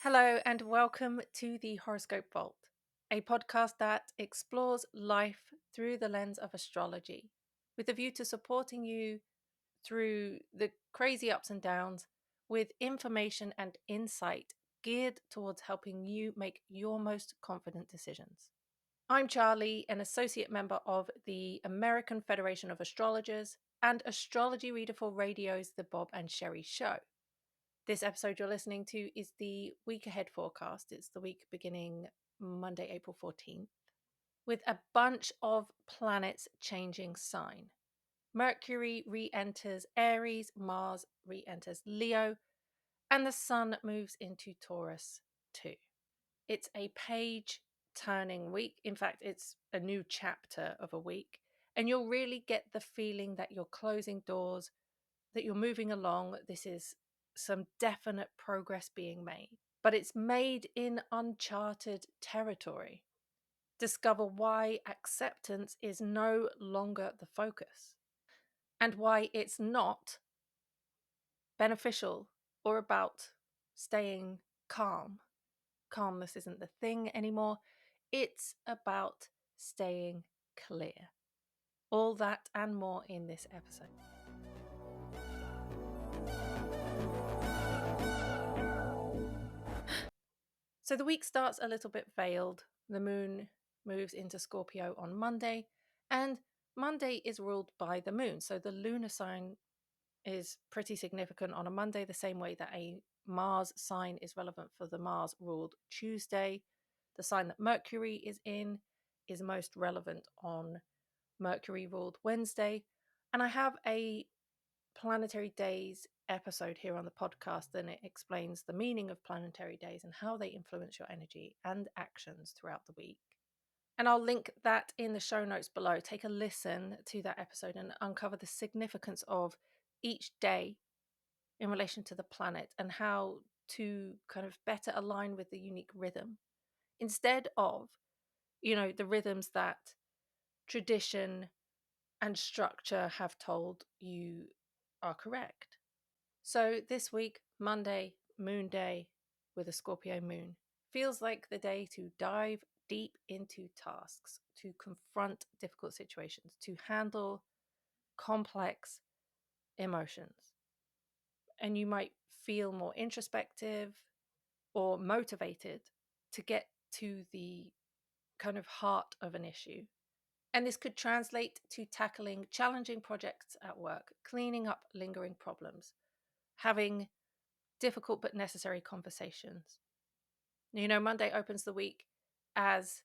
Hello, and welcome to the Horoscope Vault, a podcast that explores life through the lens of astrology, with a view to supporting you through the crazy ups and downs with information and insight geared towards helping you make your most confident decisions. I'm Charlie, an associate member of the American Federation of Astrologers and astrology reader for radio's The Bob and Sherry Show. This episode you're listening to is the week ahead forecast. It's the week beginning Monday, April 14th, with a bunch of planets changing sign. Mercury re enters Aries, Mars re enters Leo, and the Sun moves into Taurus too. It's a page turning week. In fact, it's a new chapter of a week, and you'll really get the feeling that you're closing doors, that you're moving along. This is some definite progress being made, but it's made in uncharted territory. Discover why acceptance is no longer the focus and why it's not beneficial or about staying calm. Calmness isn't the thing anymore. It's about staying clear. All that and more in this episode. So the week starts a little bit veiled. The moon moves into Scorpio on Monday, and Monday is ruled by the moon. So the lunar sign is pretty significant on a Monday, the same way that a Mars sign is relevant for the Mars ruled Tuesday. The sign that Mercury is in is most relevant on Mercury ruled Wednesday. And I have a planetary days episode here on the podcast, and it explains the meaning of planetary days and how they influence your energy and actions throughout the week. And I'll link that in the show notes below. Take a listen to that episode and uncover the significance of each day in relation to the planet and how to kind of better align with the unique rhythm instead of, the rhythms that tradition and structure have told you are correct. So this week, Monday, Moon Day with a Scorpio moon, feels like the day to dive deep into tasks, to confront difficult situations, to handle complex emotions. And you might feel more introspective or motivated to get to the kind of heart of an issue. And this could translate to tackling challenging projects at work, cleaning up lingering problems, having difficult but necessary conversations. Monday opens the week as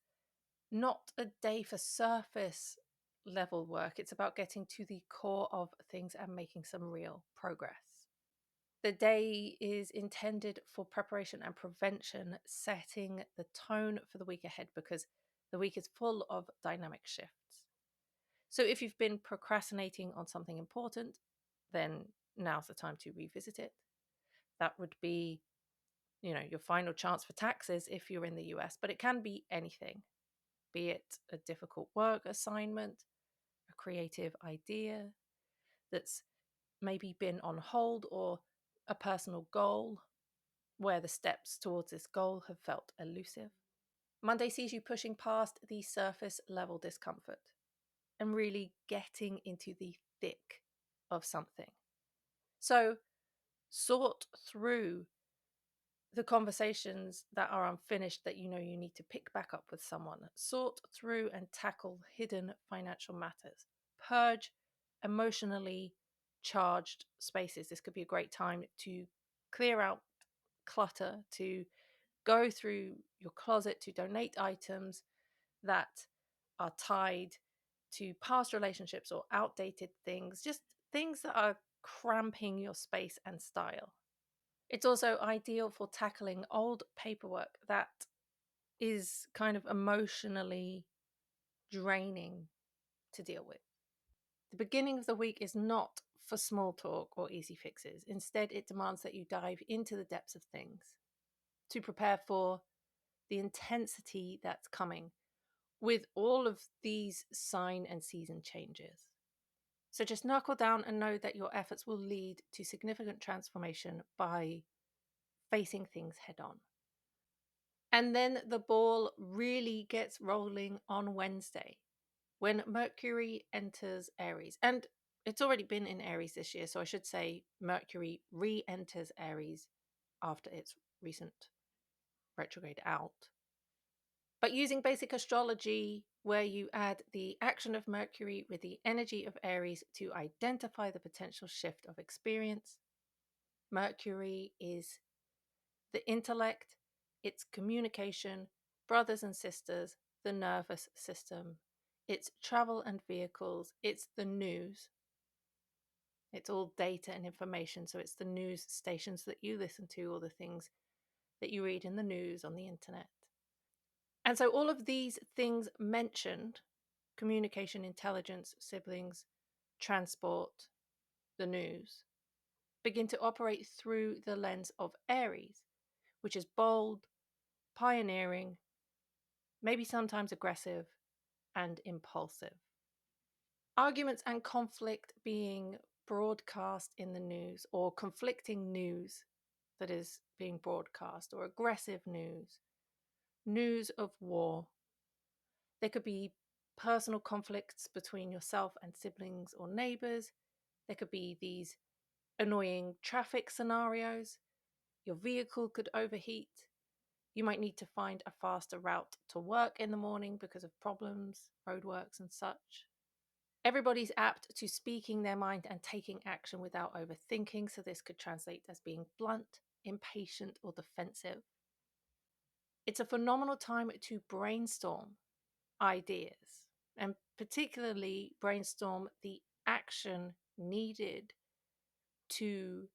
not a day for surface level work. It's about getting to the core of things and making some real progress. The day is intended for preparation and prevention, setting the tone for the week ahead because the week is full of dynamic shifts. So if you've been procrastinating on something important, then now's the time to revisit it. That would be, your final chance for taxes if you're in the US, but it can be anything, be it a difficult work assignment, a creative idea that's maybe been on hold, or a personal goal where the steps towards this goal have felt elusive. Monday sees you pushing past the surface level discomfort and really getting into the thick of something. So sort through the conversations that are unfinished that you need to pick back up with someone. Sort through and tackle hidden financial matters. Purge emotionally charged spaces. This could be a great time to clear out clutter, to go through your closet, to donate items that are tied to past relationships or outdated things, just things that are cramping your space and style. It's also ideal for tackling old paperwork that is kind of emotionally draining to deal with. The beginning of the week is not for small talk or easy fixes. Instead, it demands that you dive into the depths of things to prepare for the intensity that's coming with all of these sign and season changes. So just knuckle down and know that your efforts will lead to significant transformation by facing things head on. And then the ball really gets rolling on Wednesday when Mercury enters Aries. And it's already been in Aries this year, so I should say Mercury re enters Aries after its recent retrograde out. But using basic astrology, where you add the action of Mercury with the energy of Aries to identify the potential shift of experience, Mercury is the intellect, its communication, brothers and sisters, the nervous system, it's travel and vehicles, it's the news. It's all data and information, so it's the news stations that you listen to or the things that you read in the news on the internet. And so all of these things mentioned, communication, intelligence, siblings, transport, the news, begin to operate through the lens of Aries, which is bold, pioneering, maybe sometimes aggressive, and impulsive. Arguments and conflict being broadcast in the news, or conflicting news that is being broadcast, or aggressive news, news of war. There could be personal conflicts between yourself and siblings or neighbors. There could be these annoying traffic scenarios. Your vehicle could overheat. You might need to find a faster route to work in the morning because of problems, roadworks, and such. Everybody's apt to speaking their mind and taking action without overthinking, so this could translate as being blunt, impatient, or defensive. It's a phenomenal time to brainstorm ideas and particularly brainstorm the action needed to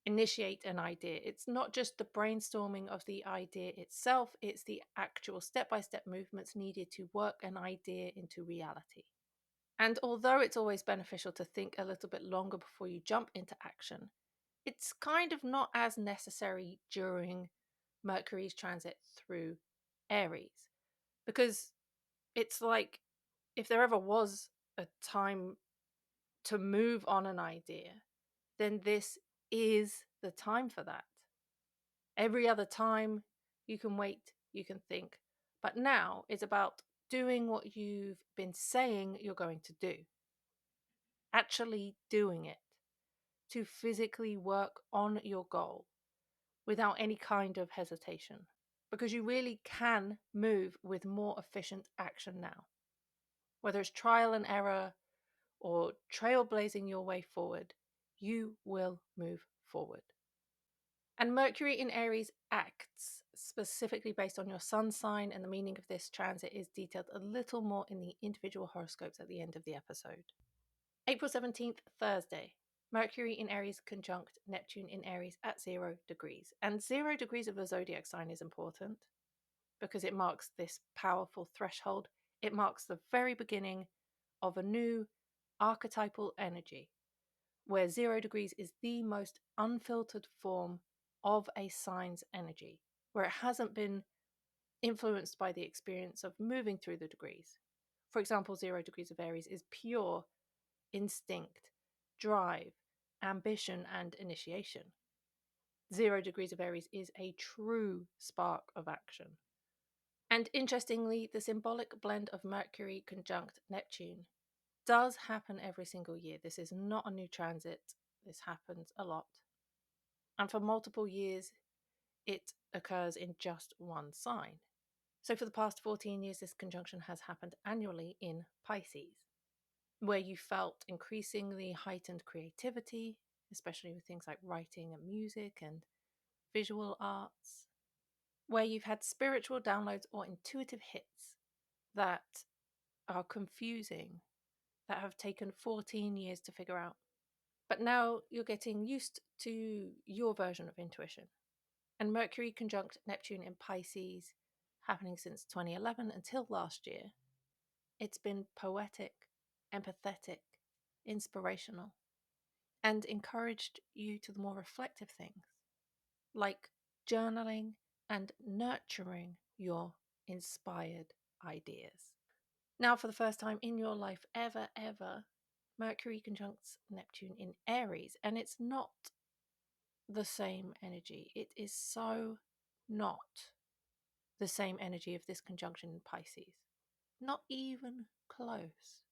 initiate an idea. It's not just the brainstorming of the idea itself, it's the actual step-by-step movements needed to work an idea into reality. And although it's always beneficial to think a little bit longer before you jump into action, it's kind of not as necessary during Mercury's transit through Aries. Because it's like if there ever was a time to move on an idea, then this is the time for that. Every other time, you can wait, you can think. But now it's about doing what you've been saying you're going to do, actually doing it, to physically work on your goal without any kind of hesitation. Because you really can move with more efficient action now. Whether it's trial and error or trailblazing your way forward, you will move forward. And Mercury in Aries acts specifically based on your sun sign, and the meaning of this transit is detailed a little more in the individual horoscopes at the end of the episode. April 17th, Thursday. Mercury in Aries conjunct Neptune in Aries at 0 degrees. And 0 degrees of a zodiac sign is important because it marks this powerful threshold. It marks the very beginning of a new archetypal energy, where 0 degrees is the most unfiltered form of a sign's energy, where it hasn't been influenced by the experience of moving through the degrees. For example, 0 degrees of Aries is pure instinct, drive, ambition, and initiation. 0 degrees of Aries is a true spark of action. And interestingly, the symbolic blend of Mercury conjunct Neptune does happen every single year. This is not a new transit. This happens a lot. And for multiple years, it occurs in just one sign. So for the past 14 years, this conjunction has happened annually in Pisces, where you felt increasingly heightened creativity, especially with things like writing and music and visual arts, where you've had spiritual downloads or intuitive hits that are confusing, that have taken 14 years to figure out. But now you're getting used to your version of intuition. And Mercury conjunct Neptune in Pisces, happening since 2011 until last year, it's been poetic, empathetic, inspirational, and encouraged you to the more reflective things, like journaling and nurturing your inspired ideas. Now, for the first time in your life ever, Mercury conjuncts Neptune in Aries, and it's not the same energy. It is so not. the same energy of this conjunction in Pisces. Not even close.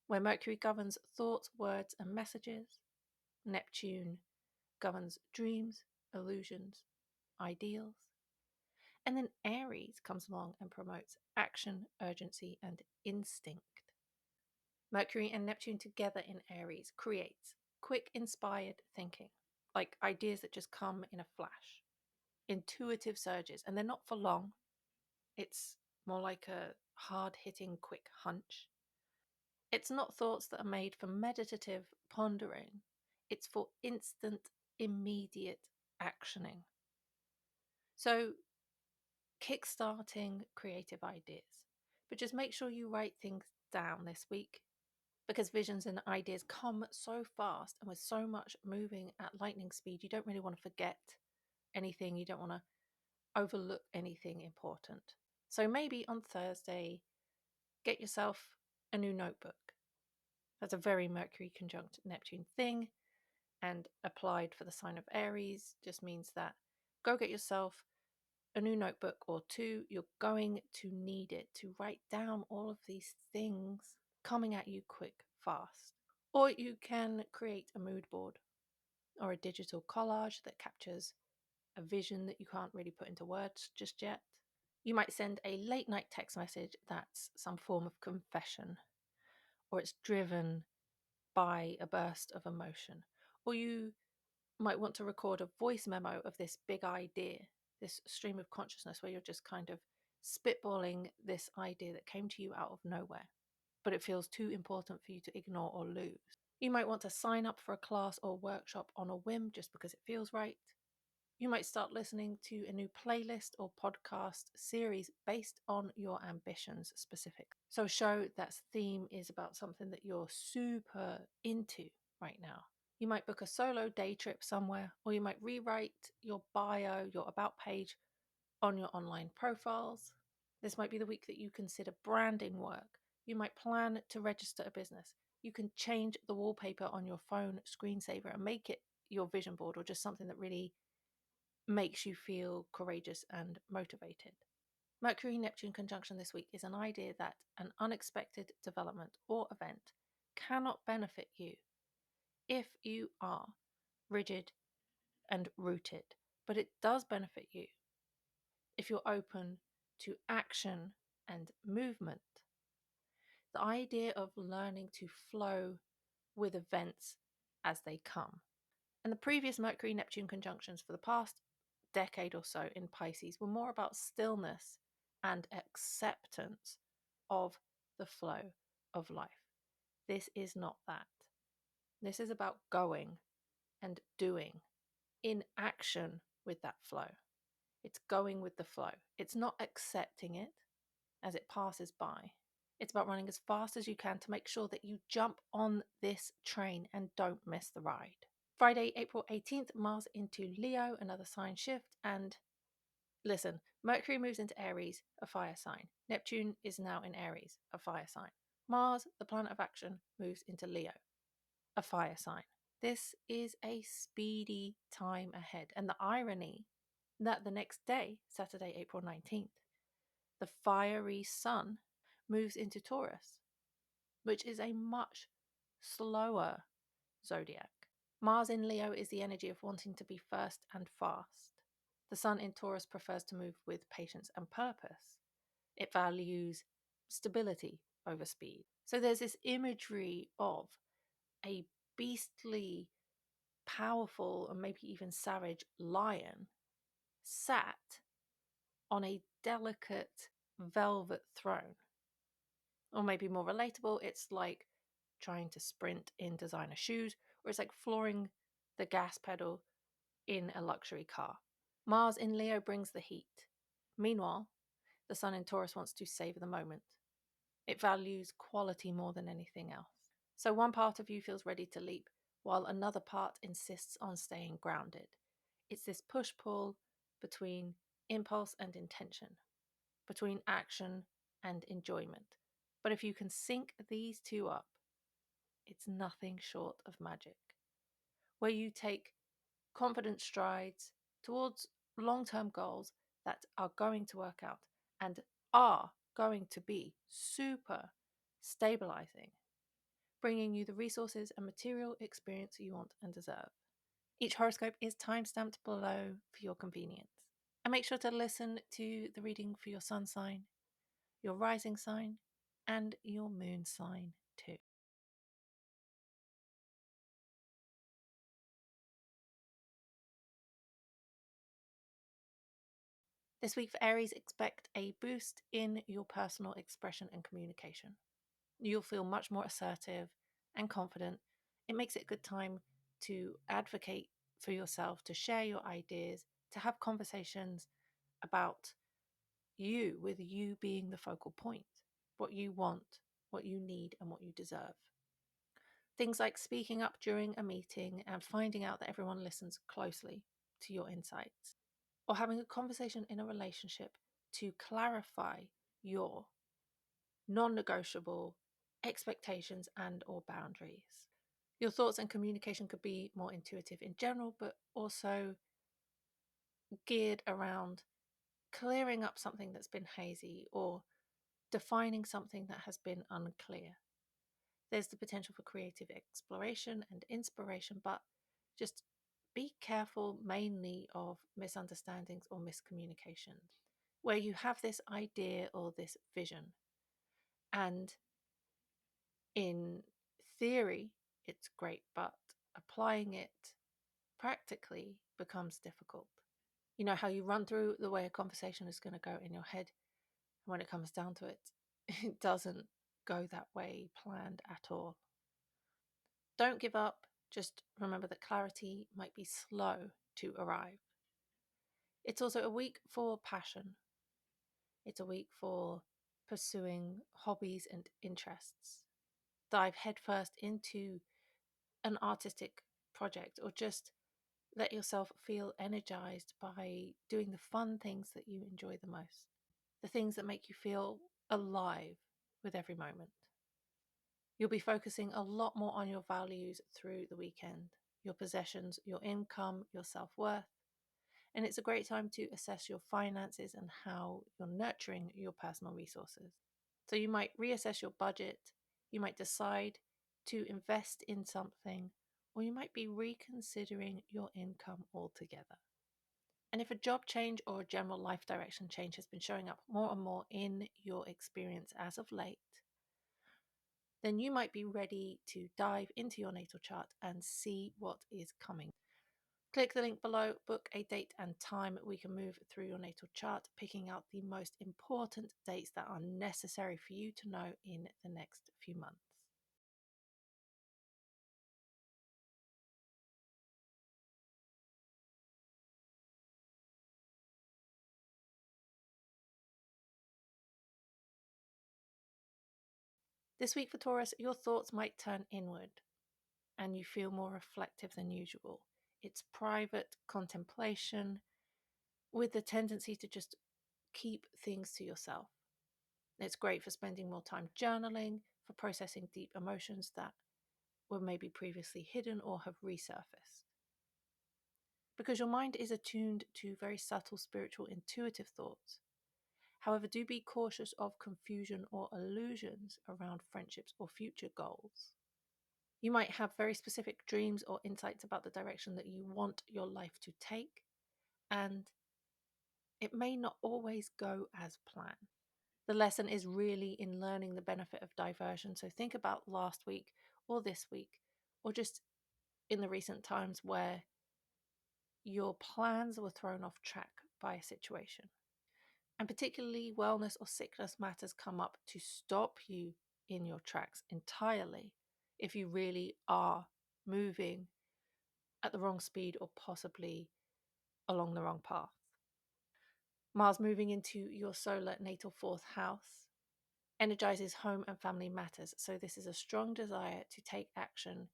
Where Mercury governs thoughts, words, and messages, Neptune governs dreams, illusions, ideals. And then Aries comes along and promotes action, urgency, and instinct. Mercury and Neptune together in Aries creates quick, inspired thinking, like ideas that just come in a flash, intuitive surges, and they're not for long. It's more like a hard-hitting, quick hunch. It's not thoughts that are made for meditative pondering. It's for instant, immediate actioning. So, kickstarting creative ideas. But just make sure you write things down this week, because visions and ideas come so fast and with so much moving at lightning speed, you don't really want to forget anything. You don't want to overlook anything important. So maybe on Thursday, get yourself a new notebook. That's a very Mercury conjunct Neptune thing, and applied for the sign of Aries just means that go get yourself a new notebook or two. You're going to need it to write down all of these things coming at you quick, fast. Or you can create a mood board or a digital collage that captures a vision that you can't really put into words just yet. You might send a late night text message that's some form of confession, or it's driven by a burst of emotion. Or you might want to record a voice memo of this big idea, this stream of consciousness where you're just kind of spitballing this idea that came to you out of nowhere, but it feels too important for you to ignore or lose. You might want to sign up for a class or workshop on a whim just because it feels right. You might start listening to a new playlist or podcast series based on your ambitions specifically. So, a show that's theme is about something that you're super into right now. You might book a solo day trip somewhere, or you might rewrite your bio, your about page on your online profiles. This might be the week that you consider branding work. You might plan to register a business. You can change the wallpaper on your phone screensaver and make it your vision board, or just something that really makes you feel courageous and motivated. Mercury Neptune conjunction this week is an idea that an unexpected development or event cannot benefit you if you are rigid and rooted, but it does benefit you if you're open to action and movement. The idea of learning to flow with events as they come. And the previous Mercury Neptune conjunctions for the past decade or so in Pisces were more about stillness and acceptance of the flow of life. This is not that. This is about going and doing in action with that flow. It's going with the flow. It's not accepting it as it passes by. It's about running as fast as you can to make sure that you jump on this train and don't miss the ride. Friday, April 18th, Mars into Leo, another sign shift. And listen, Mercury moves into Aries, a fire sign. Neptune is now in Aries, a fire sign. Mars, the planet of action, moves into Leo, a fire sign. This is a speedy time ahead. And the irony that the next day, Saturday, April 19th, the fiery sun moves into Taurus, which is a much slower zodiac. Mars in Leo is the energy of wanting to be first and fast. The sun in Taurus prefers to move with patience and purpose. It values stability over speed. So there's this imagery of a beastly, powerful, and maybe even savage lion sat on a delicate velvet throne. Or maybe more relatable, it's like trying to sprint in designer shoes, or it's like flooring the gas pedal in a luxury car. Mars in Leo brings the heat. Meanwhile, the sun in Taurus wants to savor the moment. It values quality more than anything else. So one part of you feels ready to leap, while another part insists on staying grounded. It's this push-pull between impulse and intention, between action and enjoyment. But if you can sync these two up, it's nothing short of magic, where you take confident strides towards long-term goals that are going to work out and are going to be super stabilizing, bringing you the resources and material experience you want and deserve. Each horoscope is timestamped below for your convenience. And make sure to listen to the reading for your sun sign, your rising sign, and your moon sign too. This week for Aries, expect a boost in your personal expression and communication. You'll feel much more assertive and confident. It makes it a good time to advocate for yourself, to share your ideas, to have conversations about you, with you being the focal point, what you want, what you need, and what you deserve. Things like speaking up during a meeting and finding out that everyone listens closely to your insights, or having a conversation in a relationship to clarify your non-negotiable expectations and or boundaries. Your thoughts and communication could be more intuitive in general, but also geared around clearing up something that's been hazy or defining something that has been unclear. There's the potential for creative exploration and inspiration, but just be careful mainly of misunderstandings or miscommunications, where you have this idea or this vision, and in theory it's great, but applying it practically becomes difficult. You know how you run through the way a conversation is going to go in your head, and when it comes down to it, it doesn't go that way planned at all. Don't give up. Just remember that clarity might be slow to arrive. It's also a week for passion. It's a week for pursuing hobbies and interests. Dive headfirst into an artistic project, or just let yourself feel energized by doing the fun things that you enjoy the most, the things that make you feel alive with every moment. You'll be focusing a lot more on your values through the weekend, your possessions, your income, your self-worth, and it's a great time to assess your finances and how you're nurturing your personal resources. So you might reassess your budget, you might decide to invest in something, or you might be reconsidering your income altogether. And if a job change or a general life direction change has been showing up more and more in your experience as of late, then you might be ready to dive into your natal chart and see what is coming. Click the link below, book a date and time. We can move through your natal chart, picking out the most important dates that are necessary for you to know in the next few months. This week for Taurus, your thoughts might turn inward and you feel more reflective than usual. It's private contemplation with the tendency to just keep things to yourself. It's great for spending more time journaling, for processing deep emotions that were maybe previously hidden or have resurfaced. Because your mind is attuned to very subtle, spiritual, intuitive thoughts. However, do be cautious of confusion or illusions around friendships or future goals. You might have very specific dreams or insights about the direction that you want your life to take, and it may not always go as planned. The lesson is really in learning the benefit of diversion. So think about last week or this week, or just in the recent times where your plans were thrown off track by a situation. And particularly wellness or sickness matters come up to stop you in your tracks entirely if you really are moving at the wrong speed or possibly along the wrong path. Mars moving into your solar natal fourth house energizes home and family matters. So this is a strong desire to take action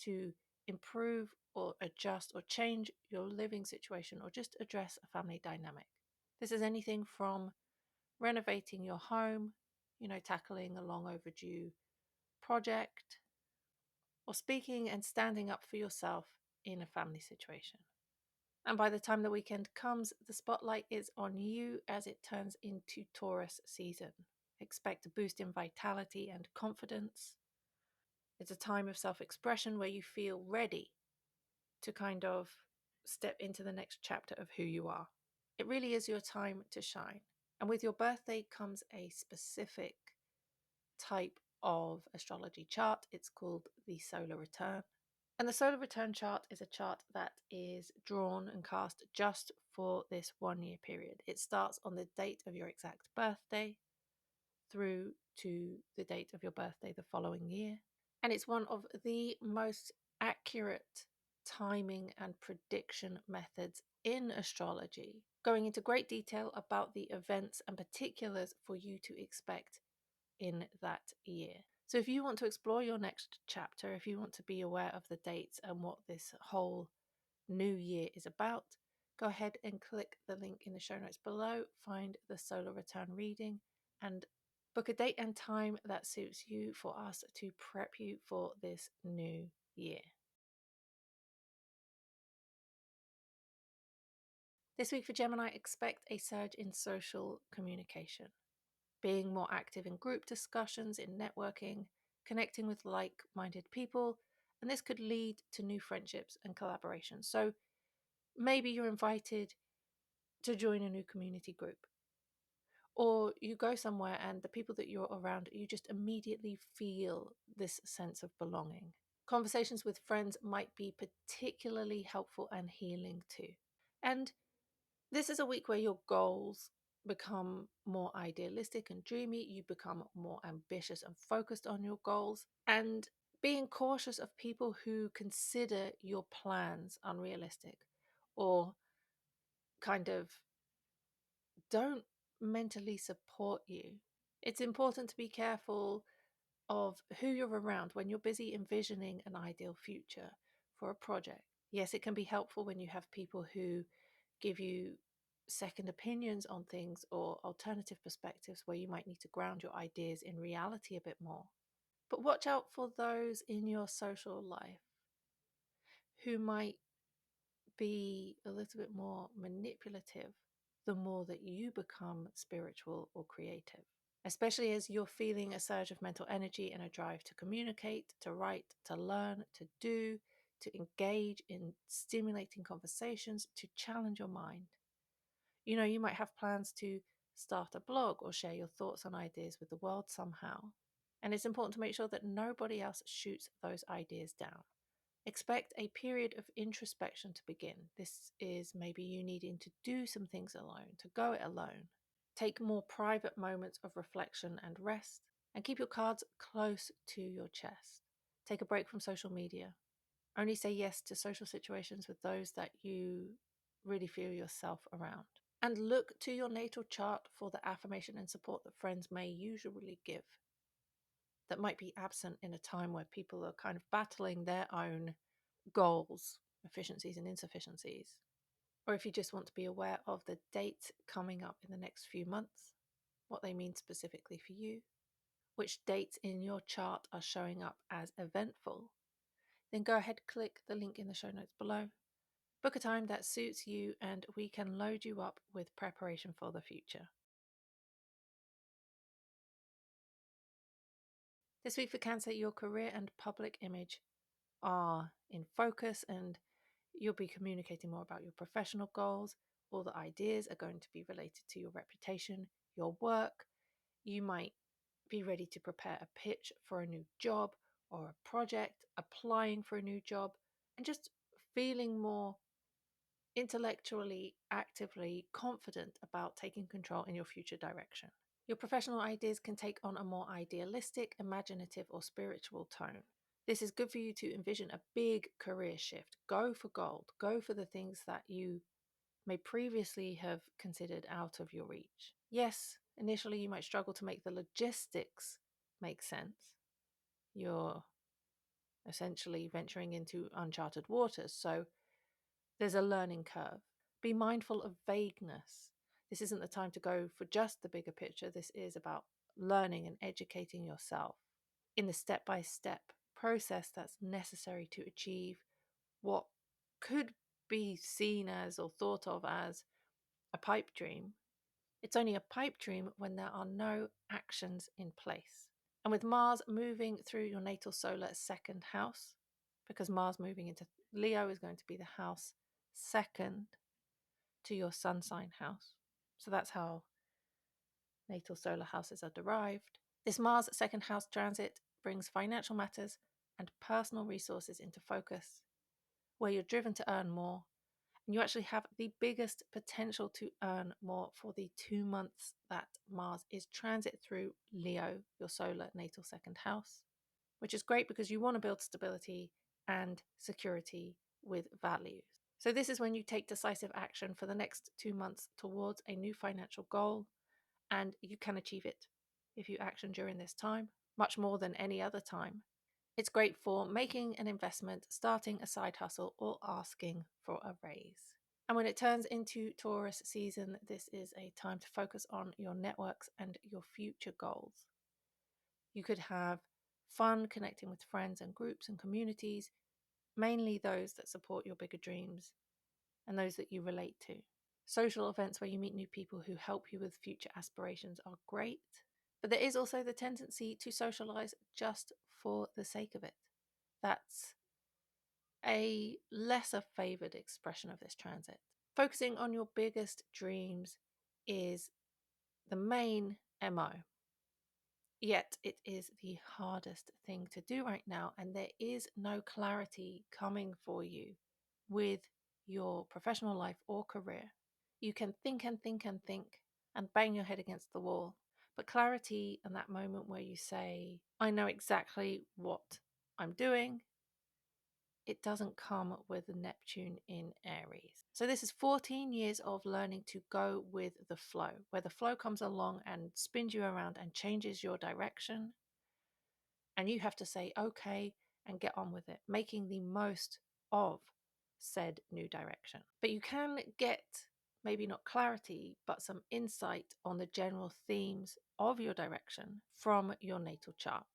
to improve or adjust or change your living situation, or just address a family dynamic. This is anything from renovating your home, tackling a long overdue project, or speaking and standing up for yourself in a family situation. And by the time the weekend comes, the spotlight is on you as it turns into Taurus season. Expect a boost in vitality and confidence. It's a time of self-expression where you feel ready to kind of step into the next chapter of who you are. It really is your time to shine. And with your birthday comes a specific type of astrology chart. It's called the solar return. And the solar return chart is a chart that is drawn and cast just for this 1 year period. It starts on the date of your exact birthday through to the date of your birthday the following year. And it's one of the most accurate timing and prediction methods in astrology, going into great detail about the events and particulars for you to expect in that year. So if you want to explore your next chapter, if you want to be aware of the dates and what this whole new year is about, go ahead and click the link in the show notes below, find the solar return reading, and book a date and time that suits you for us to prep you for this new year. This week for Gemini, expect a surge in social communication, being more active in group discussions, in networking, connecting with like-minded people, and this could lead to new friendships and collaborations. So maybe you're invited to join a new community group, or you go somewhere and the people that you're around, you just immediately feel this sense of belonging. Conversations with friends might be particularly helpful and healing too. And this is a week where your goals become more idealistic and dreamy. You become more ambitious and focused on your goals, and being cautious of people who consider your plans unrealistic or kind of don't mentally support you. It's important to be careful of who you're around when you're busy envisioning an ideal future for a project. Yes, it can be helpful when you have people who give you second opinions on things or alternative perspectives where you might need to ground your ideas in reality a bit more. But watch out for those in your social life who might be a little bit more manipulative the more that you become spiritual or creative, especially as you're feeling a surge of mental energy and a drive to communicate, to write, to learn, to do, to engage in stimulating conversations, to challenge your mind. You know, you might have plans to start a blog or share your thoughts and ideas with the world somehow. And it's important to make sure that nobody else shoots those ideas down. Expect a period of introspection to begin. This is maybe you needing to do some things alone, to go it alone. Take more private moments of reflection and rest, and keep your cards close to your chest. Take a break from social media. Only say yes to social situations with those that you really feel yourself around. And look to your natal chart for the affirmation and support that friends may usually give, that might be absent in a time where people are kind of battling their own goals, efficiencies and insufficiencies. Or if you just want to be aware of the dates coming up in the next few months, what they mean specifically for you, which dates in your chart are showing up as eventful, then go ahead, click the link in the show notes below. Book a time that suits you and we can load you up with preparation for the future. This week for Cancer, your career and public image are in focus and you'll be communicating more about your professional goals. All the ideas are going to be related to your reputation, your work. You might be ready to prepare a pitch for a new job or a project, applying for a new job, and just feeling more intellectually, actively confident about taking control in your future direction. Your professional ideas can take on a more idealistic, imaginative, or spiritual tone. This is good for you to envision a big career shift. Go for gold. Go for the things that you may previously have considered out of your reach. Yes, initially you might struggle to make the logistics make sense. You're essentially venturing into uncharted waters, so there's a learning curve. Be mindful of vagueness. This isn't the time to go for just the bigger picture. This is about learning and educating yourself in the step-by-step process that's necessary to achieve what could be seen as or thought of as a pipe dream. It's only a pipe dream when there are no actions in place. And with Mars moving through your natal solar second house, because Mars moving into Leo is going to be the house second to your sun sign house. So that's how natal solar houses are derived. This Mars second house transit brings financial matters and personal resources into focus, where you're driven to earn more. And you actually have the biggest potential to earn more for the 2 months that Mars is transit through Leo, your solar natal second house, which is great because you want to build stability and security with values. So, this is when you take decisive action for the next 2 months towards a new financial goal, and you can achieve it if you action during this time, much more than any other time. It's great for making an investment, starting a side hustle, or asking for a raise. And when it turns into Taurus season, this is a time to focus on your networks and your future goals. You could have fun connecting with friends and groups and communities, mainly those that support your bigger dreams and those that you relate to. Social events where you meet new people who help you with future aspirations are great, but there is also the tendency to socialize just for the sake of it. That's a lesser favored expression of this transit. Focusing on your biggest dreams is the main MO. Yet it is the hardest thing to do right now, and there is no clarity coming for you with your professional life or career. You can think and think and think and bang your head against the wall, but clarity and that moment where you say, I know exactly what I'm doing, it doesn't come with Neptune in Aries. So this is 14 years of learning to go with the flow, where the flow comes along and spins you around and changes your direction. And you have to say, okay, and get on with it, making the most of said new direction. But you can get maybe not clarity, but some insight on the general themes of your direction from your natal chart.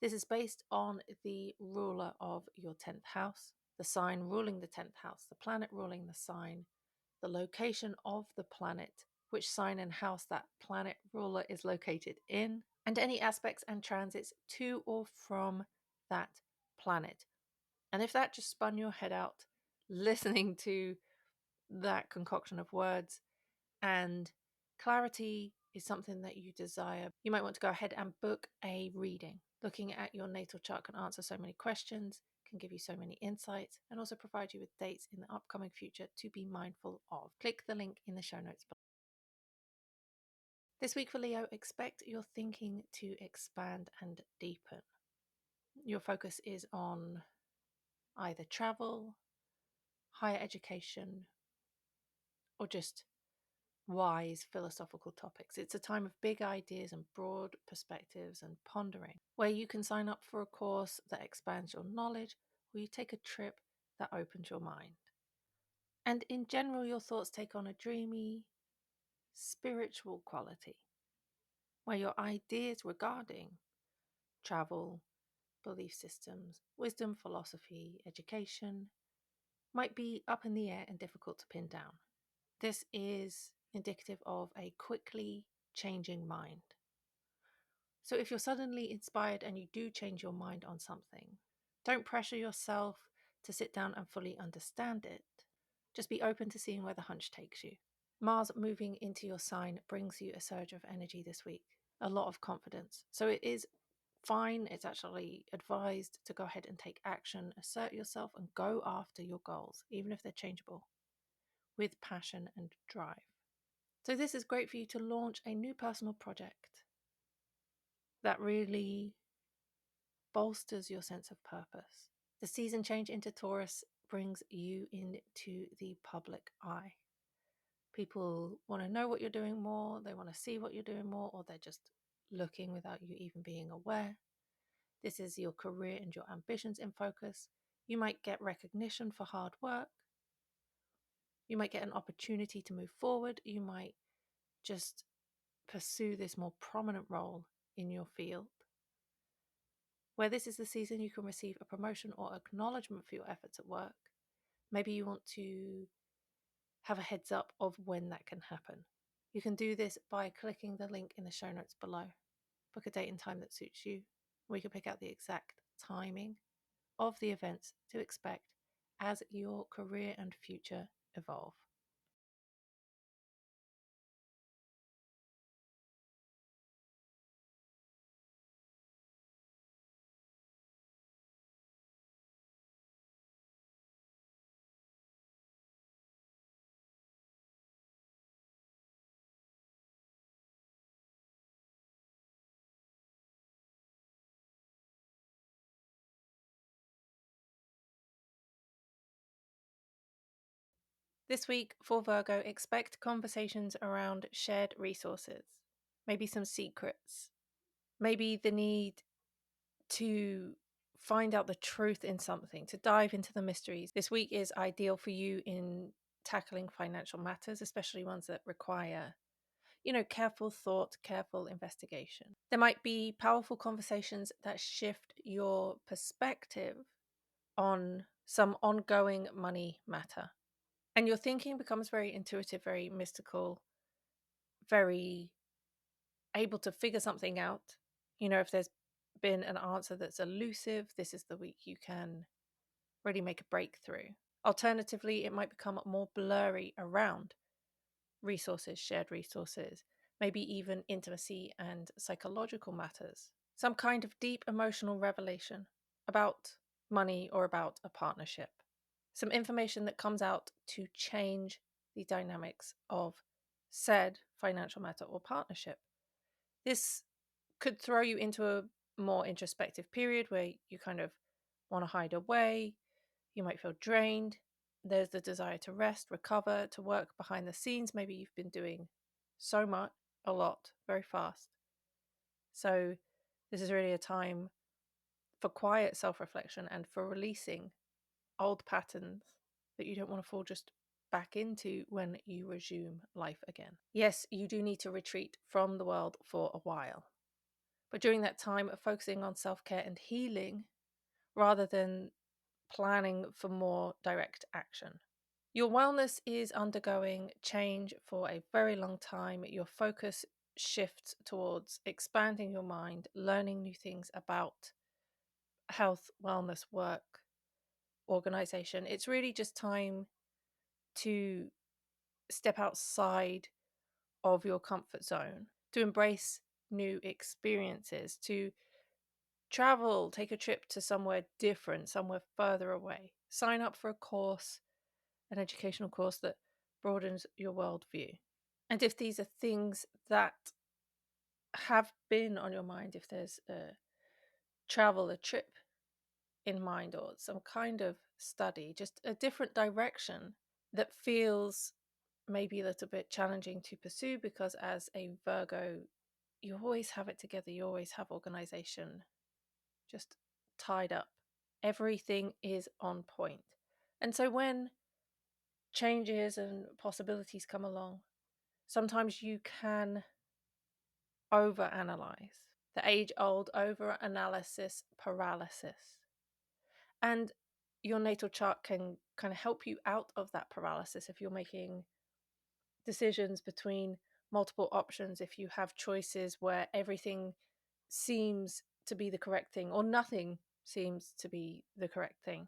This is based on the ruler of your 10th house, the sign ruling the 10th house, the planet ruling the sign, the location of the planet, which sign and house that planet ruler is located in, and any aspects and transits to or from that planet. And if that just spun your head out listening to that concoction of words, and clarity is something that you desire, you might want to go ahead and book a reading. Looking at your natal chart can answer so many questions, can give you so many insights, and also provide you with dates in the upcoming future to be mindful of. Click the link in the show notes below. This week for Leo, expect your thinking to expand and deepen. Your focus is on either travel, higher education, or just wise philosophical topics. It's a time of big ideas and broad perspectives and pondering, where you can sign up for a course that expands your knowledge, or you take a trip that opens your mind. And in general, your thoughts take on a dreamy, spiritual quality, where your ideas regarding travel, belief systems, wisdom, philosophy, education might be up in the air and difficult to pin down. This is indicative of a quickly changing mind. So if you're suddenly inspired and you do change your mind on something, don't pressure yourself to sit down and fully understand it. Just be open to seeing where the hunch takes you. Mars moving into your sign brings you a surge of energy this week, a lot of confidence. So it is fine, it's actually advised to go ahead and take action, assert yourself, and go after your goals, even if they're changeable, with passion and drive. So this is great for you to launch a new personal project that really bolsters your sense of purpose. The season change into Taurus brings you into the public eye. People want to know what you're doing more, they want to see what you're doing more, or they're just looking without you even being aware. This is your career and your ambitions in focus. You might get recognition for hard work. You might get an opportunity to move forward. You might just pursue this more prominent role in your field. Where this is the season you can receive a promotion or acknowledgement for your efforts at work. Maybe you want to have a heads up of when that can happen. You can do this by clicking the link in the show notes below. Book a date and time that suits you. We can pick out the exact timing of the events to expect as your career and future evolve. This week for Virgo, expect conversations around shared resources, maybe some secrets, maybe the need to find out the truth in something, to dive into the mysteries. This week is ideal for you in tackling financial matters, especially ones that require, careful thought, careful investigation. There might be powerful conversations that shift your perspective on some ongoing money matter. And your thinking becomes very intuitive, very mystical, very able to figure something out. If there's been an answer that's elusive, this is the week you can really make a breakthrough. Alternatively, it might become more blurry around resources, shared resources, maybe even intimacy and psychological matters. Some kind of deep emotional revelation about money or about a partnership. Some information that comes out to change the dynamics of said financial matter or partnership. This could throw you into a more introspective period where you kind of want to hide away. You might feel drained. There's the desire to rest, recover, to work behind the scenes. Maybe you've been doing so much, a lot, very fast. So this is really a time for quiet self-reflection and for releasing old patterns that you don't want to fall just back into when you resume life again. Yes, you do need to retreat from the world for a while. But during that time, focusing on self-care and healing rather than planning for more direct action. Your wellness is undergoing change for a very long time. Your focus shifts towards expanding your mind, learning new things about health, wellness, work, organization. It's really just time to step outside of your comfort zone, to embrace new experiences, to travel, take a trip to somewhere different, somewhere further away. Sign up for a course, an educational course that broadens your worldview. And if these are things that have been on your mind, if there's a travel, a trip in mind, or some kind of study, just a different direction that feels maybe a little bit challenging to pursue, because as a Virgo, you always have it together, you always have organization just tied up. Everything is on point. And so when changes and possibilities come along, sometimes you can overanalyze. The age-old over-analysis paralysis. And your natal chart can kind of help you out of that paralysis if you're making decisions between multiple options, if you have choices where everything seems to be the correct thing or nothing seems to be the correct thing.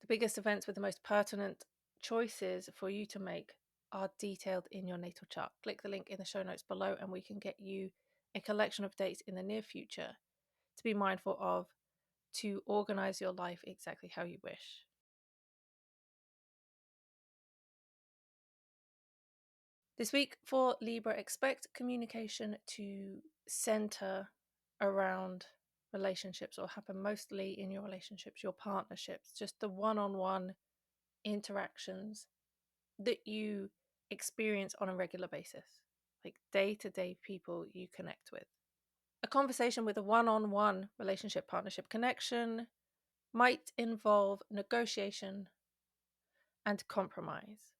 The biggest events with the most pertinent choices for you to make are detailed in your natal chart. Click the link in the show notes below and we can get you a collection of dates in the near future to be mindful of, to organize your life exactly how you wish. This week for Libra, expect communication to center around relationships, or happen mostly in your relationships, your partnerships, just the one-on-one interactions that you experience on a regular basis, like day-to-day people you connect with. A conversation with a one-on-one relationship, partnership, connection might involve negotiation and compromise.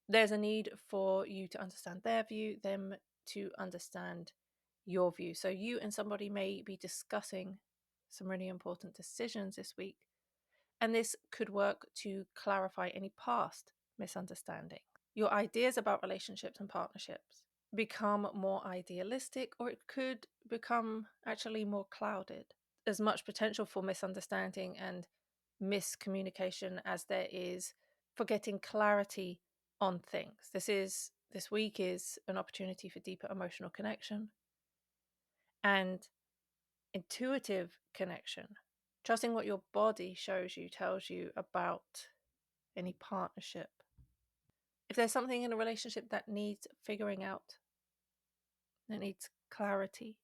There's a need for you to understand their view, them to understand your view. So you and somebody may be discussing some really important decisions this week, And this could work to clarify any past misunderstanding. Your ideas about relationships and partnerships become more idealistic, or it could become actually more clouded. There's much potential for misunderstanding and miscommunication as there is for getting clarity on things. This week is an opportunity for deeper emotional connection and intuitive connection. Trusting what your body shows you, tells you about any partnership. If there's something in a relationship that needs figuring out, that needs clarity,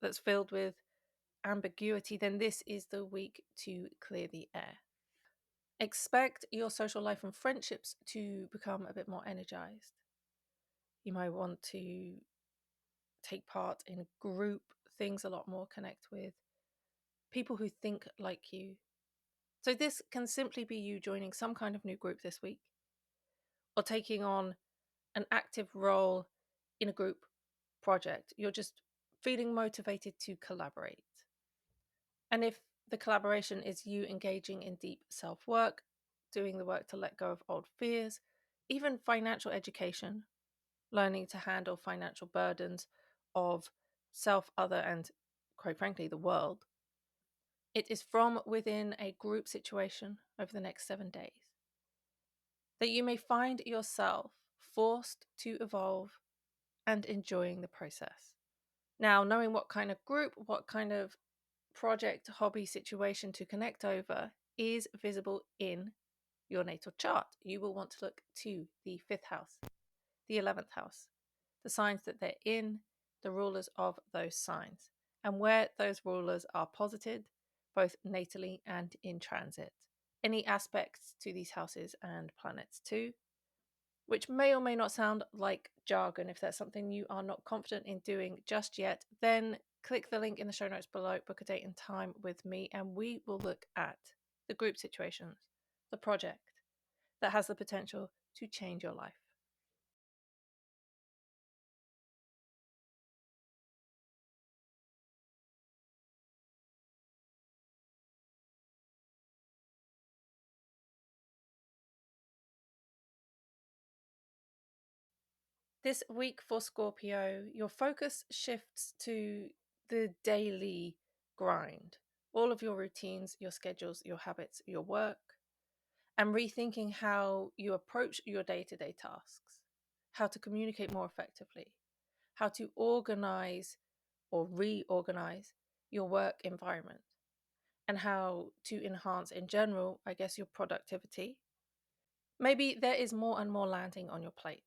that's filled with ambiguity, then this is the week to clear the air. Expect your social life and friendships to become a bit more energized. You might want to take part in group things a lot more, connect with people who think like you. So this can simply be you joining some kind of new group this week, or taking on an active role in a group project. You're just feeling motivated to collaborate. And if the collaboration is you engaging in deep self-work, doing the work to let go of old fears, even financial education, learning to handle financial burdens of self, other, and quite frankly, the world, it is from within a group situation over the next 7 days that you may find yourself forced to evolve and enjoying the process. Now, knowing what kind of group, what kind of project, hobby, situation to connect over is visible in your natal chart. You will want to look to the 5th house, the 11th house, the signs that they're in, the rulers of those signs, and where those rulers are posited, both natally and in transit. Any aspects to these houses and planets too, which may or may not sound like jargon. If that's something you are not confident in doing just yet, then click the link in the show notes below, book a date and time with me, and we will look at the group situations, the project that has the potential to change your life. This week for Scorpio, your focus shifts to the daily grind, all of your routines, your schedules, your habits, your work, and rethinking how you approach your day-to-day tasks, how to communicate more effectively, how to organize or reorganize your work environment, and how to enhance in general, I guess, your productivity. Maybe there is more and more landing on your plate,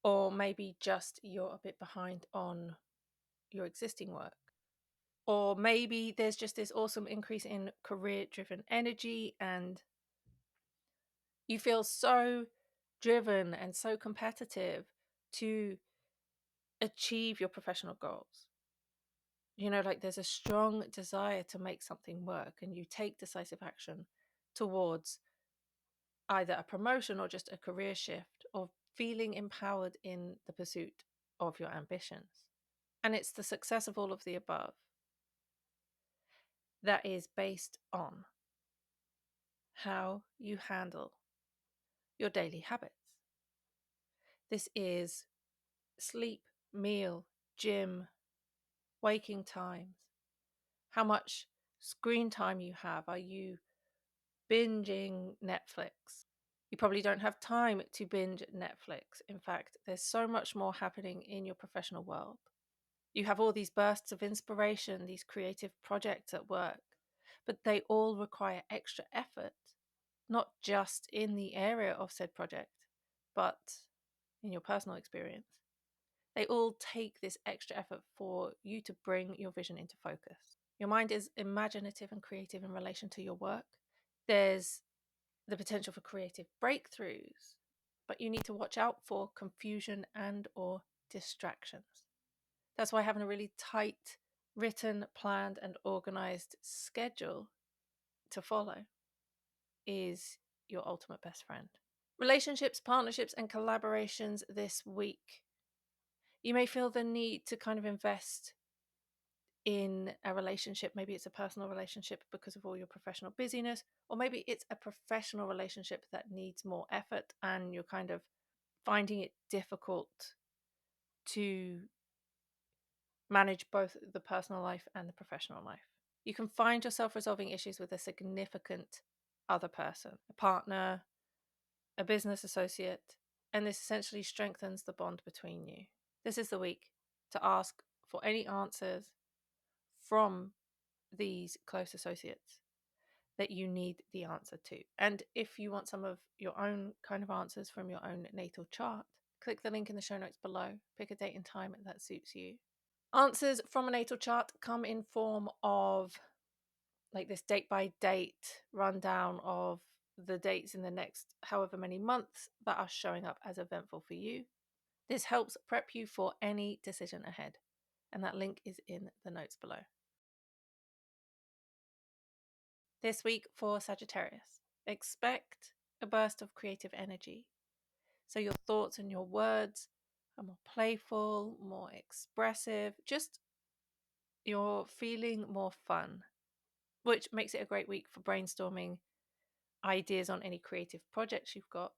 or maybe just you're a bit behind on your existing work. Or maybe there's just this awesome increase in career driven energy and you feel so driven and so competitive to achieve your professional goals. You know, like there's a strong desire to make something work and you take decisive action towards either a promotion or just a career shift or feeling empowered in the pursuit of your ambitions. And it's the success of all of the above that is based on how you handle your daily habits. This is sleep, meal, gym, waking times, how much screen time you have. Are you binging Netflix? You probably don't have time to binge Netflix. In fact, there's so much more happening in your professional world. You have all these bursts of inspiration, these creative projects at work, but they all require extra effort, not just in the area of said project, but in your personal experience. They all take this extra effort for you to bring your vision into focus. Your mind is imaginative and creative in relation to your work. There's the potential for creative breakthroughs, but you need to watch out for confusion and or distractions. That's why having a really tight, written, planned, and organized schedule to follow is your ultimate best friend. Relationships, partnerships, and collaborations this week. You may feel the need to kind of invest in a relationship. Maybe it's a personal relationship because of all your professional busyness, or maybe it's a professional relationship that needs more effort and you're kind of finding it difficult to manage both the personal life and the professional life. You can find yourself resolving issues with a significant other person, a partner, a business associate, and this essentially strengthens the bond between you. This is the week to ask for any answers from these close associates that you need the answer to. And if you want some of your own kind of answers from your own natal chart, click the link in the show notes below. Pick a date and time that suits you. Answers from a natal chart come in form of like this date by date rundown of the dates in the next however many months that are showing up as eventful for you. This helps prep you for any decision ahead, and that link is in the notes below. This week for Sagittarius, expect a burst of creative energy. So your thoughts and your words are more playful, more expressive, just you're feeling more fun, which makes it a great week for brainstorming ideas on any creative projects you've got,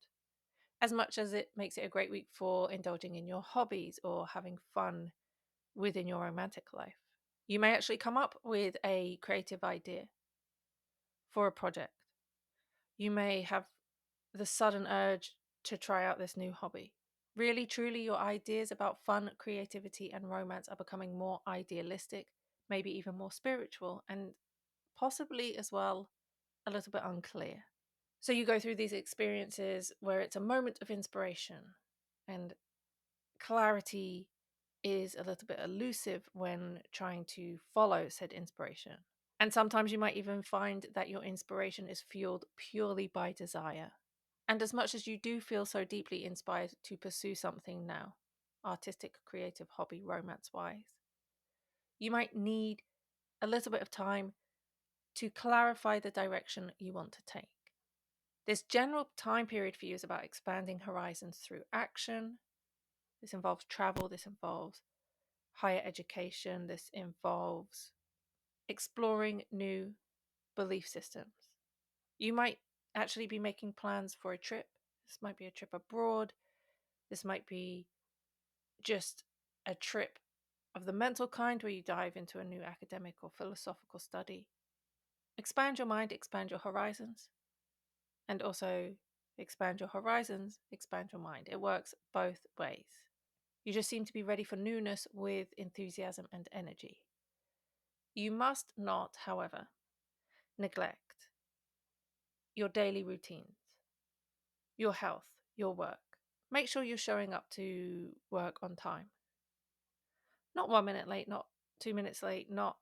as much as it makes it a great week for indulging in your hobbies or having fun within your romantic life. You may actually come up with a creative idea for a project. You may have the sudden urge to try out this new hobby. Really, truly, your ideas about fun, creativity, and romance are becoming more idealistic, maybe even more spiritual, and possibly as well a little bit unclear. So you go through these experiences where it's a moment of inspiration, and clarity is a little bit elusive when trying to follow said inspiration. And sometimes you might even find that your inspiration is fueled purely by desire. And as much as you do feel so deeply inspired to pursue something now, artistic, creative, hobby, romance wise, you might need a little bit of time to clarify the direction you want to take. This general time period for you is about expanding horizons through action. This involves travel, this involves higher education, this involves exploring new belief systems. You might actually be making plans for a trip. This might be a trip abroad. This might be just a trip of the mental kind where you dive into a new academic or philosophical study. Expand your mind, expand your horizons, and also expand your horizons, expand your mind. It works both ways. You just seem to be ready for newness with enthusiasm and energy. You must not, however, neglect your daily routines, your health, your work. Make sure you're showing up to work on time. Not 1 minute late, not 2 minutes late, not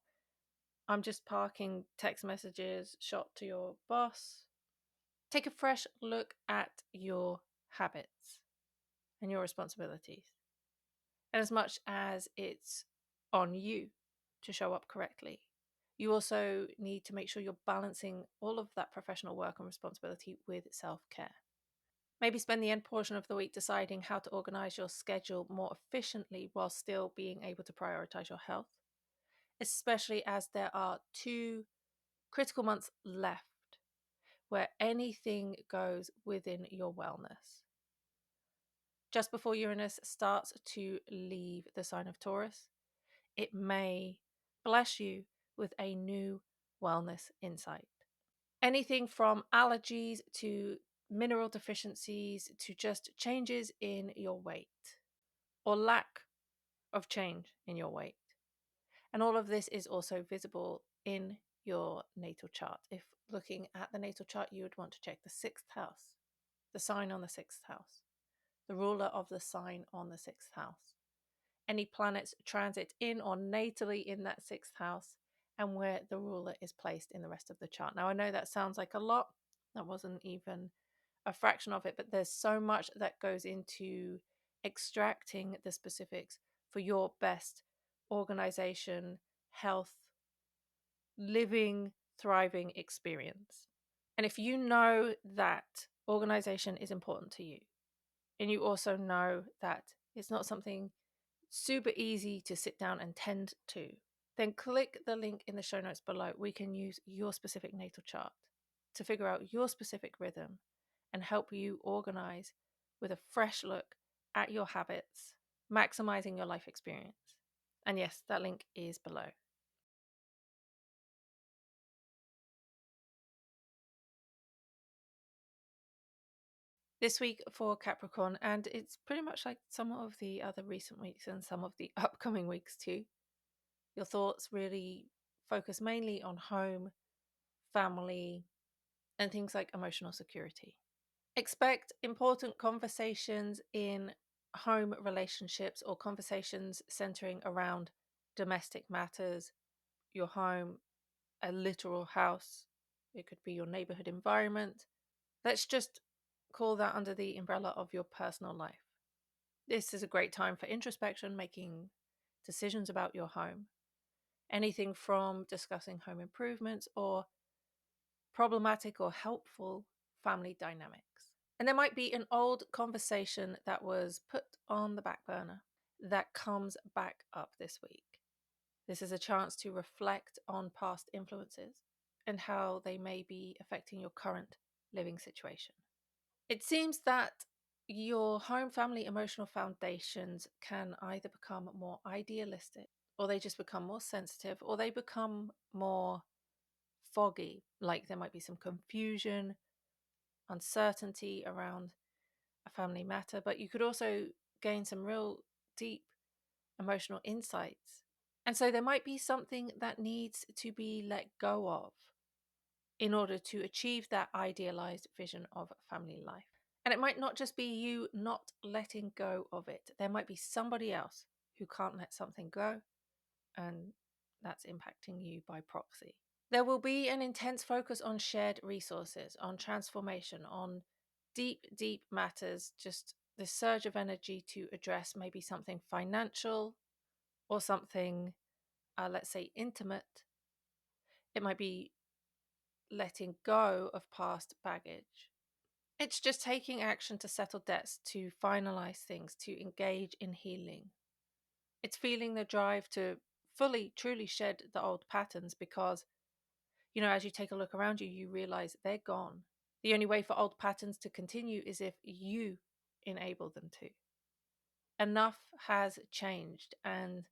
I'm just parking text messages shot to your boss. Take a fresh look at your habits and your responsibilities. And as much as it's on you to show up correctly, you also need to make sure you're balancing all of that professional work and responsibility with self-care. Maybe spend the end portion of the week deciding how to organize your schedule more efficiently while still being able to prioritize your health, especially as there are 2 critical months left where anything goes within your wellness. Just before Uranus starts to leave the sign of Taurus, it may bless you with a new wellness insight. Anything from allergies to mineral deficiencies to just changes in your weight or lack of change in your weight. And all of this is also visible in your natal chart. If looking at the natal chart, you would want to check the 6th house, the sign on the 6th house, the ruler of the sign on the 6th house, any planets transit in or natally in that 6th house, and where the ruler is placed in the rest of the chart. Now, I know that sounds like a lot. That wasn't even a fraction of it, but there's so much that goes into extracting the specifics for your best organization, health, living, thriving experience. And if you know that organization is important to you, and you also know that it's not something super easy to sit down and tend to, then click the link in the show notes below. We can use your specific natal chart to figure out your specific rhythm and help you organize with a fresh look at your habits, maximizing your life experience. And yes, that link is below. This week for Capricorn, and it's pretty much like some of the other recent weeks and some of the upcoming weeks too. Your thoughts really focus mainly on home, family, and things like emotional security. Expect important conversations in home relationships or conversations centering around domestic matters, your home, a literal house. It could be your neighborhood environment. Let's just call that under the umbrella of your personal life. This is a great time for introspection, making decisions about your home. Anything from discussing home improvements or problematic or helpful family dynamics. And there might be an old conversation that was put on the back burner that comes back up this week. This is a chance to reflect on past influences and how they may be affecting your current living situation. It seems that your home family emotional foundations can either become more idealistic, or they just become more sensitive, or they become more foggy, like there might be some confusion, uncertainty around a family matter, but you could also gain some real deep emotional insights. And so there might be something that needs to be let go of in order to achieve that idealized vision of family life. And it might not just be you not letting go of it, there might be somebody else who can't let something go, and that's impacting you by proxy. There will be an intense focus on shared resources, on transformation, on deep, deep matters, just this surge of energy to address maybe something financial or something, let's say, intimate. It might be letting go of past baggage. It's just taking action to settle debts, to finalize things, to engage in healing. It's feeling the drive to fully, truly shed the old patterns because, as you take a look around you, you realize they're gone. The only way for old patterns to continue is if you enable them to. Enough has changed, and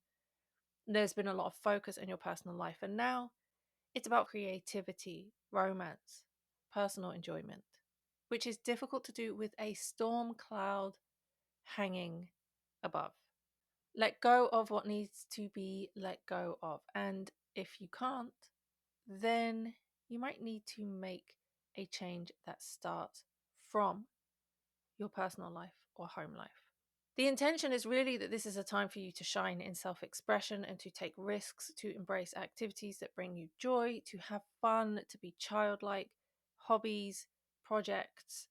there's been a lot of focus in your personal life. And now it's about creativity, romance, personal enjoyment, which is difficult to do with a storm cloud hanging above. Let go of what needs to be let go of. And if you can't, then you might need to make a change that starts from your personal life or home life. The intention is really that this is a time for you to shine in self expression and to take risks, to embrace activities that bring you joy, to have fun, to be childlike, hobbies, projects,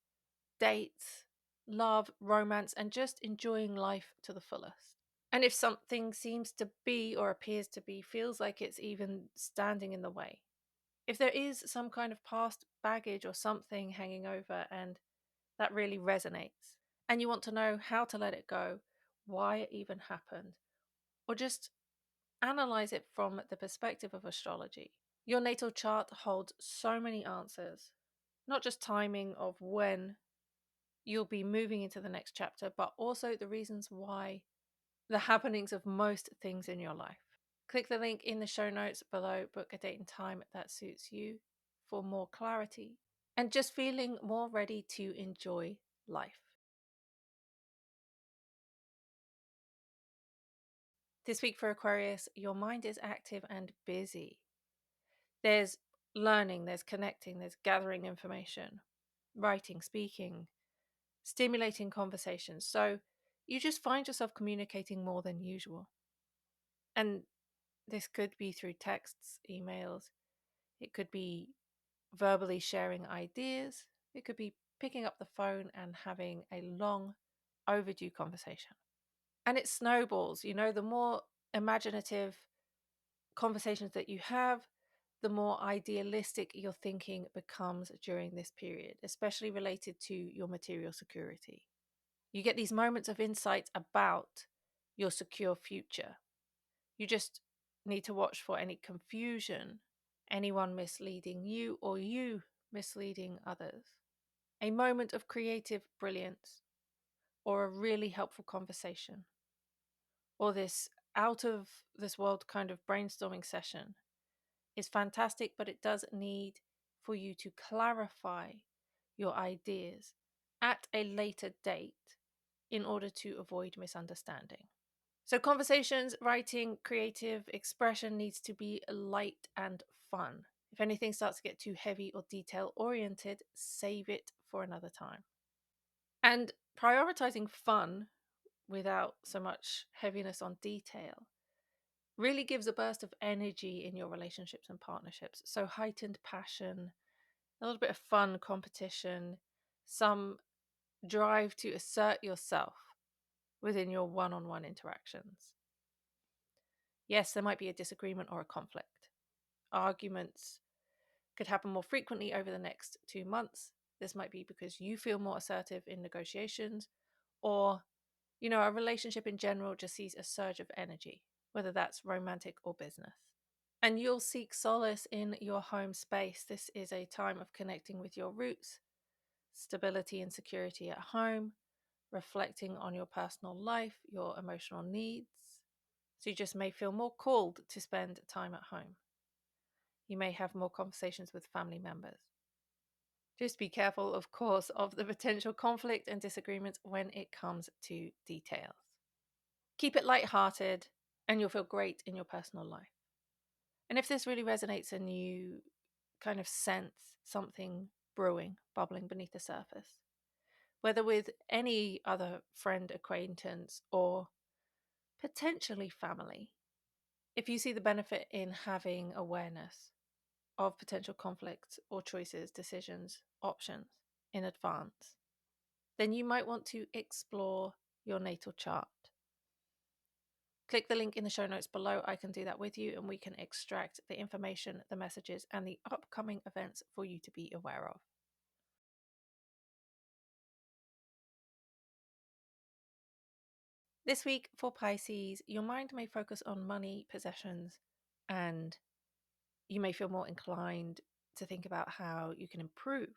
dates, love, romance, and just enjoying life to the fullest. And if something seems to be or appears to be, feels like it's even standing in the way, if there is some kind of past baggage or something hanging over and that really resonates, and you want to know how to let it go, why it even happened, or just analyze it from the perspective of astrology, your natal chart holds so many answers, not just timing of when you'll be moving into the next chapter, but also the reasons why, the happenings of most things in your life. Click the link in the show notes below, book a date and time that suits you for more clarity and just feeling more ready to enjoy life. This week for Aquarius, your mind is active and busy. There's learning, there's connecting, there's gathering information, writing, speaking, stimulating conversations. So you just find yourself communicating more than usual. And this could be through texts, emails, it could be verbally sharing ideas, it could be picking up the phone and having a long, overdue conversation. And it snowballs, the more imaginative conversations that you have, the more idealistic your thinking becomes during this period, especially related to your material security. You get these moments of insight about your secure future. You just need to watch for any confusion, anyone misleading you or you misleading others. A moment of creative brilliance, or a really helpful conversation, or this out of this world kind of brainstorming session is fantastic, but it does need for you to clarify your ideas at a later date in order to avoid misunderstanding. So, conversations, writing, creative expression needs to be light and fun. If anything starts to get too heavy or detail oriented, save it for another time. And prioritizing fun without so much heaviness on detail really gives a burst of energy in your relationships and partnerships. So, heightened passion, a little bit of fun, competition, some drive to assert yourself within your one on one interactions. Yes, there might be a disagreement or a conflict. Arguments could happen more frequently over the next 2 months. This might be because you feel more assertive in negotiations, or, a relationship in general just sees a surge of energy, whether that's romantic or business. And you'll seek solace in your home space. This is a time of connecting with your roots, stability and security at home, reflecting on your personal life, your emotional needs. So you just may feel more called to spend time at home. You may have more conversations with family members. Just be careful, of course, of the potential conflict and disagreements when it comes to details. Keep it lighthearted and you'll feel great in your personal life. And if this really resonates and you kind of sense something brewing, bubbling beneath the surface, whether with any other friend, acquaintance, or potentially family, if you see the benefit in having awareness of potential conflicts or choices, decisions, options in advance, then you might want to explore your natal chart. Click the link in the show notes below. I can do that with you and we can extract the information, the messages, and the upcoming events for you to be aware of. This week for Pisces, your mind may focus on money, possessions, and you may feel more inclined to think about how you can improve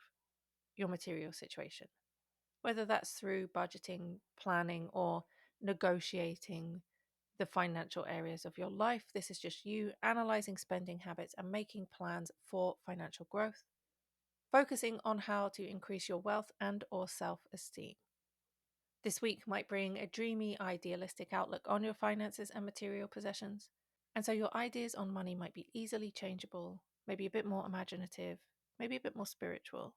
your material situation, whether that's through budgeting, planning, or negotiating the financial areas of your life. This is just you analyzing spending habits and making plans for financial growth, focusing on how to increase your wealth and or self-esteem. This week might bring a dreamy, idealistic outlook on your finances and material possessions, and so your ideas on money might be easily changeable, maybe a bit more imaginative, maybe a bit more spiritual.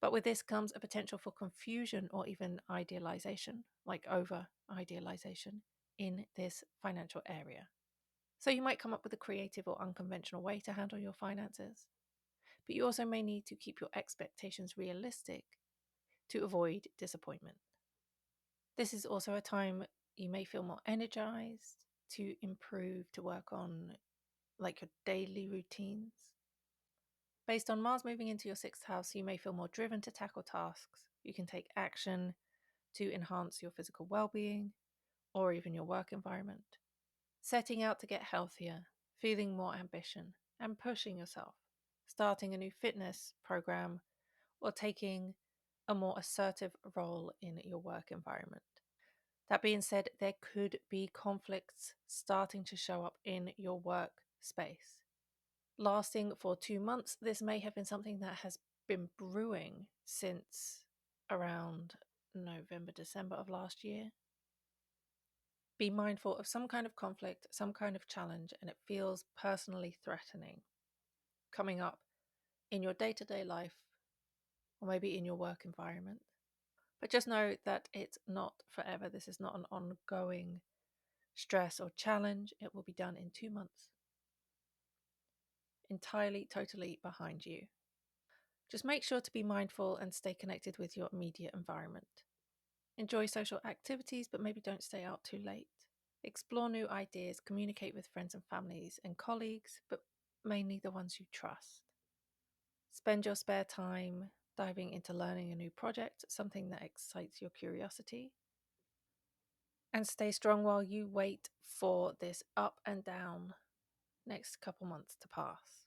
But with this comes a potential for confusion or even idealization, like over idealization, in this financial area. So you might come up with a creative or unconventional way to handle your finances, but you also may need to keep your expectations realistic to avoid disappointment. This is also a time you may feel more energized to improve, to work on like your daily routines. Based on Mars moving into your sixth house, you may feel more driven to tackle tasks. You can take action to enhance your physical well-being or even your work environment. Setting out to get healthier, feeling more ambition and pushing yourself, starting a new fitness program, or taking a more assertive role in your work environment. That being said, there could be conflicts starting to show up in your work space. Lasting for 2 months, this may have been something that has been brewing since around November, December of last year. Be mindful of some kind of conflict, some kind of challenge, and it feels personally threatening coming up in your day-to-day life or maybe in your work environment. But just know that it's not forever. This is not an ongoing stress or challenge. It will be done in 2 months. Entirely, totally behind you. Just make sure to be mindful and stay connected with your immediate environment. Enjoy social activities, but maybe don't stay out too late. Explore new ideas, communicate with friends and families and colleagues, but mainly the ones you trust. Spend your spare time diving into learning a new project, something that excites your curiosity. And stay strong while you wait for this up and down next couple months to pass.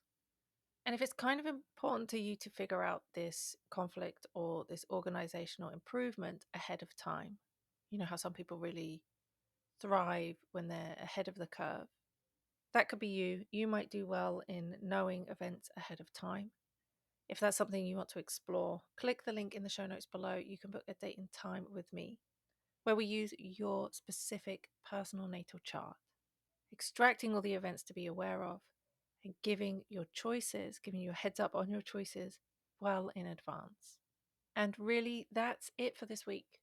And if it's kind of important to you to figure out this conflict or this organizational improvement ahead of time, you know how some people really thrive when they're ahead of the curve. That could be you. You might do well in knowing events ahead of time. If that's something you want to explore, click the link in the show notes below. You can book a date and time with me where we use your specific personal natal chart, extracting all the events to be aware of and giving you a heads up on your choices well in advance. And really, that's it for this week.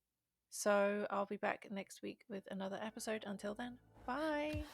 So I'll be back next week with another episode. Until then, bye.